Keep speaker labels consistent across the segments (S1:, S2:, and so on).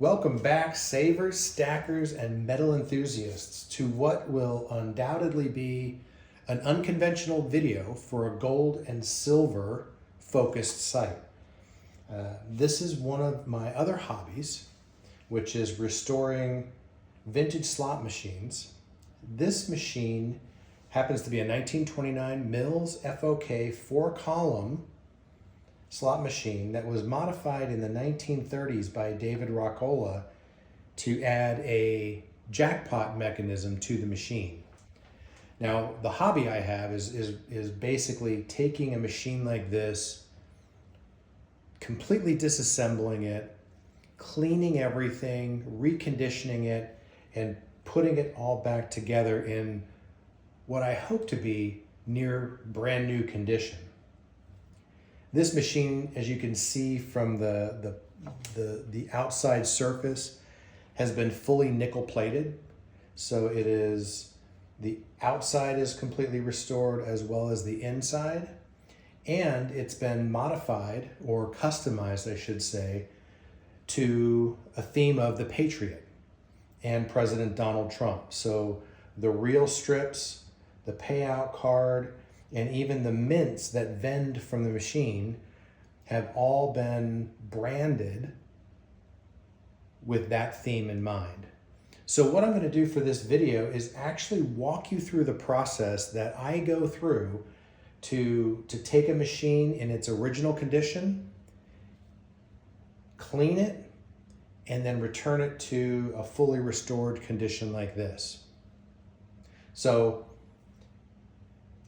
S1: Welcome back, savers, stackers, and metal enthusiasts, to what will undoubtedly be an unconventional video for a gold and silver focused site. This is one of my other hobbies, which is restoring vintage slot machines. This machine happens to be a 1929 Mills F.O.K 4-column slot machine that was modified in the 1930s by David Rockola to add a jackpot mechanism to the machine. Now, the hobby I have is basically taking a machine like this, completely disassembling it, cleaning everything, reconditioning it, and putting it all back together in what I hope to be near brand new condition. This machine, as you can see from the outside surface, has been fully nickel plated. So it is, the outside is completely restored as well as the inside. And it's been modified, or customized, I should say, to a theme of the Patriot and President Donald Trump. So the real strips, the payout card, and even the mints that vend from the machine have all been branded with that theme in mind. So what I'm going to do for this video is actually walk you through the process that I go through to take a machine in its original condition, clean it, and then return it to a fully restored condition like this. So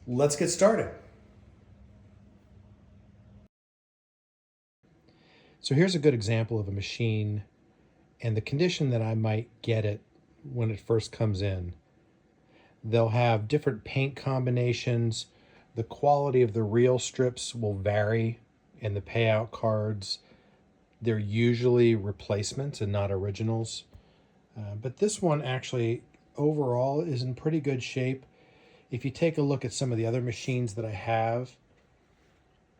S1: let's get started. So here's a good example of a machine and the condition that I might get it when it first comes in. They'll have different paint combinations. The quality of the reel strips will vary, and the payout cards, they're usually replacements and not originals. But this one actually overall is in pretty good shape. If you take a look at some of the other machines that I have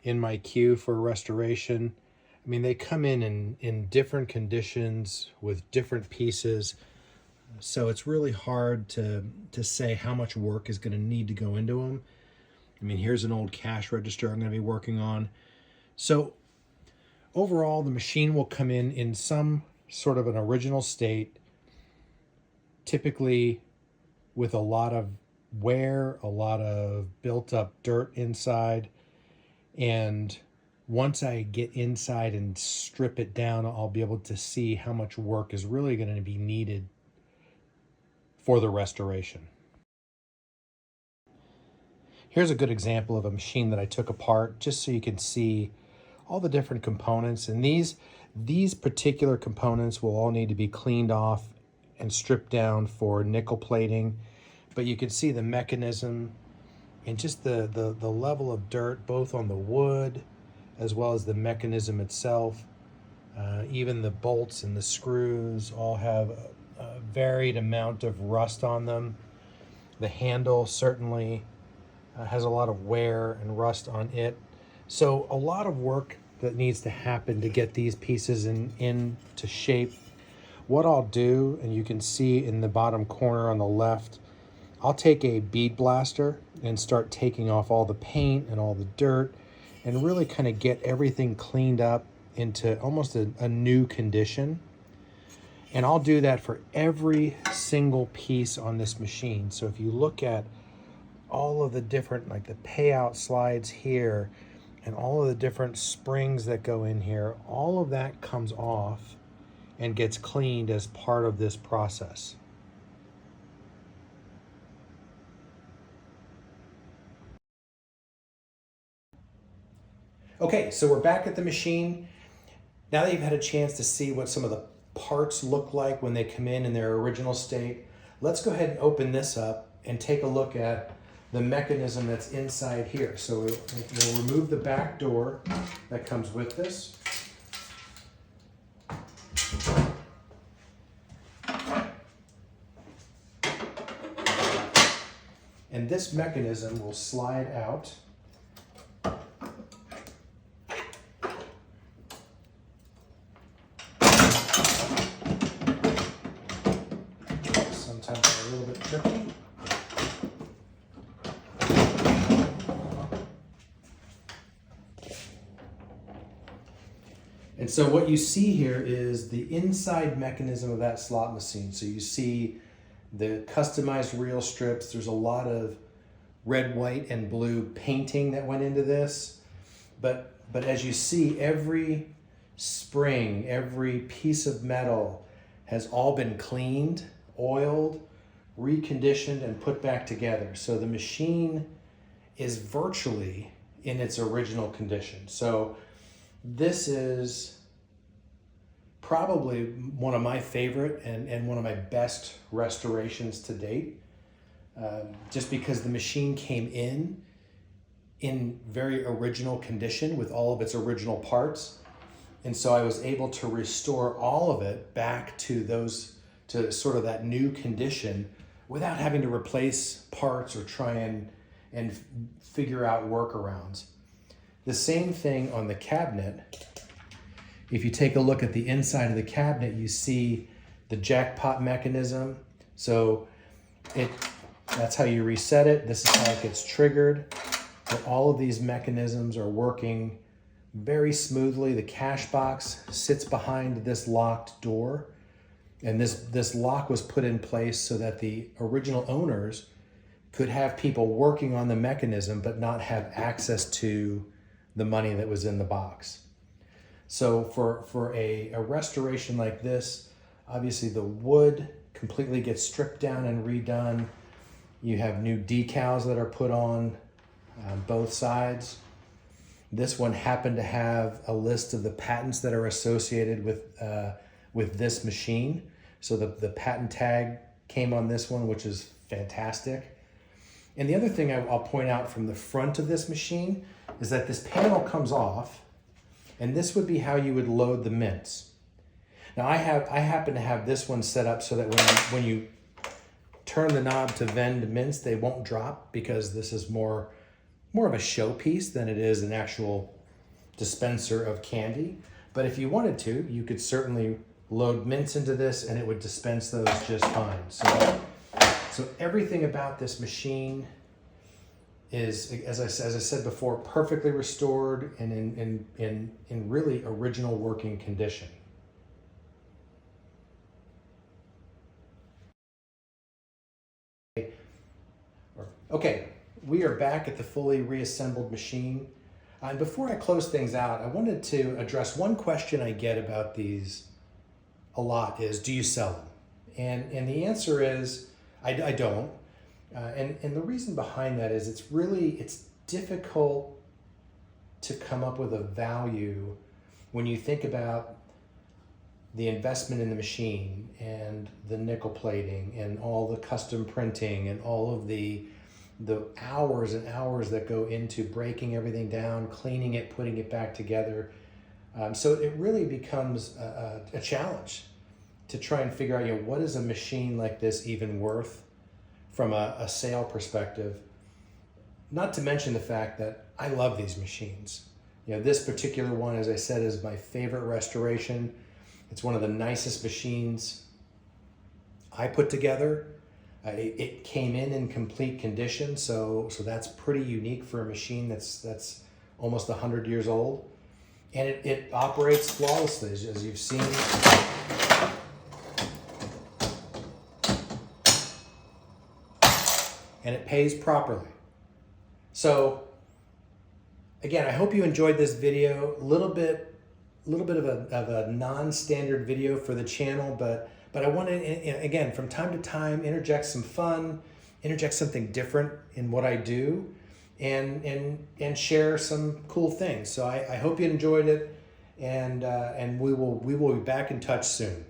S1: in my queue for restoration, I mean, they come in different conditions with different pieces. So it's really hard to say how much work is going to need to go into them. I mean, here's an old cash register I'm going to be working on. So overall, the machine will come in some sort of an original state, typically with a lot of wear, a lot of built up dirt inside. And once I get inside and strip it down, I'll be able to see how much work is really going to be needed for the restoration. Here's a good example of a machine that I took apart, just so you can see all the different components. And these particular components will all need to be cleaned off and stripped down for nickel plating. But you can see the mechanism and just the level of dirt, both on the wood as well as the mechanism itself. Even the bolts and the screws all have a varied amount of rust on them. The handle certainly has a lot of wear and rust on it. So a lot of work that needs to happen to get these pieces into shape. What I'll do, and you can see in the bottom corner on the left, I'll take a bead blaster and start taking off all the paint and all the dirt and really kind of get everything cleaned up into almost a new condition. And I'll do that for every single piece on this machine. So if you look at all of the different, like the payout slides here and all of the different springs that go in here, all of that comes off and gets cleaned as part of this process. Okay, so we're back at the machine. Now that you've had a chance to see what some of the parts look like when they come in their original state, let's go ahead and open this up and take a look at the mechanism that's inside here. So we'll remove the back door that comes with this. And this mechanism will slide out. so what you see here is the inside mechanism of that slot machine. So you see the customized reel strips. There's a lot of red, white, and blue painting that went into this. But as you see, every spring, every piece of metal has all been cleaned, oiled, reconditioned, and put back together. So the machine is virtually in its original condition. So this is probably one of my favorite and one of my best restorations to date, just because the machine came in very original condition with all of its original parts. And so I was able to restore all of it back to sort of that new condition without having to replace parts or try and figure out workarounds. The same thing on the cabinet. If you take a look at the inside of the cabinet, you see the jackpot mechanism. So that's how you reset it. This is how it gets triggered. But all of these mechanisms are working very smoothly. The cash box sits behind this locked door. And this lock was put in place so that the original owners could have people working on the mechanism but not have access to the money that was in the box. So for a restoration like this, obviously the wood completely gets stripped down and redone. You have new decals that are put on both sides. This one happened to have a list of the patents that are associated with this machine. So the patent tag came on this one, which is fantastic. And the other thing I'll point out from the front of this machine is that this panel comes off, and this would be how you would load the mints. Now I happen to have this one set up so that when you turn the knob to vend mints, they won't drop, because this is more of a showpiece than it is an actual dispenser of candy. But if you wanted to, you could certainly load mints into this and it would dispense those just fine. So everything about this machine is, as I said before, perfectly restored and in really original working condition. Okay, we are back at the fully reassembled machine. And before I close things out, I wanted to address one question I get about these a lot is, do you sell them? And the answer is, I don't. And the reason behind that is it's difficult to come up with a value when you think about the investment in the machine and the nickel plating and all the custom printing and all of the hours and hours that go into breaking everything down, cleaning it, putting it back together. So it really becomes a challenge to try and figure out, what is a machine like this even worth from a sale perspective? Not to mention the fact that I love these machines. This particular one, as I said, is my favorite restoration. It's one of the nicest machines I put together. It came in complete condition, so that's pretty unique for a machine that's almost 100 years old. And it operates flawlessly, as you've seen. And it pays properly. So again, I hope you enjoyed this video. A little bit of a non-standard video for the channel, but I want to, again, from time to time, interject some fun, interject something different in what I do, and share some cool things. So I hope you enjoyed it, and we will be back in touch soon.